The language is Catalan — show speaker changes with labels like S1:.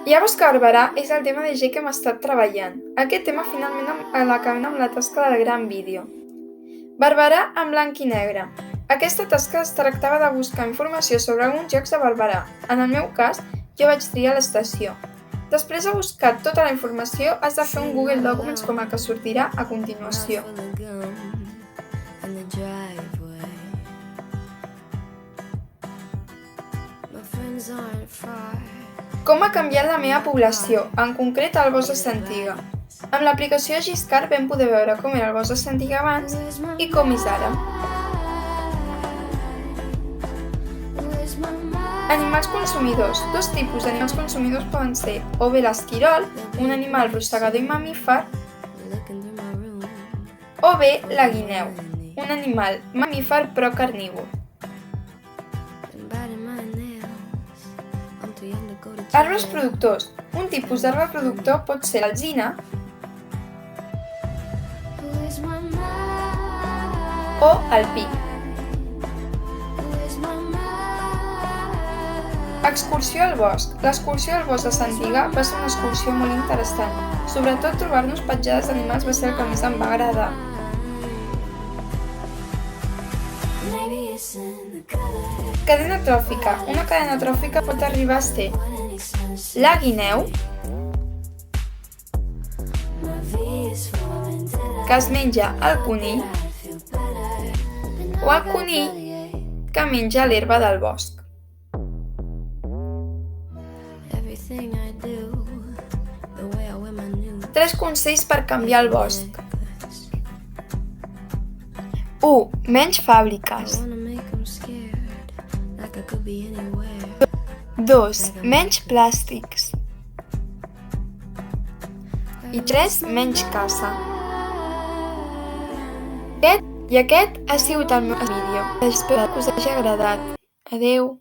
S1: Llavors que Barberà és el tema de G que hem estat treballant. Aquest tema finalment l'acabem amb la tasca del gran vídeo. Barberà en blanc i negre. Aquesta tasca es tractava de buscar informació sobre alguns jocs de Barberà. En el meu cas, jo vaig triar l'estació. Després de buscar tota la informació, has de fer un Google Documents com el que sortirà a continuació. Com ha canviat la meva població, en concret al Bosc de Santiga. Amb l'aplicació Giscard vam poder veure com era el Bosc de Santiga abans i com és ara. Animals consumidors. Dos tipus d'animals consumidors poden ser o bé l'esquirol, un animal rosegador i mamífer, o bé la guineu, un animal mamífer però carnívor. Arbres productors. Un tipus d'arbre productor pot ser l'alzina o el pi. Excursió al bosc. L'excursió al bosc de Santiga va ser una excursió molt interessant. Sobretot trobar-nos petjades d'animals va ser el que més em va agradar. Cadena tròfica. Una cadena tròfica pot arribar a ser la guineu, que es menja el conill, o el conill que menja l'herba del bosc. Tres consells per canviar el bosc. 1. Menys fàbriques. 2. Menys plàstics. I 3. Menys caça. Aquest ha sigut el meu vídeo. Espero que us hagi agradat. Adeu!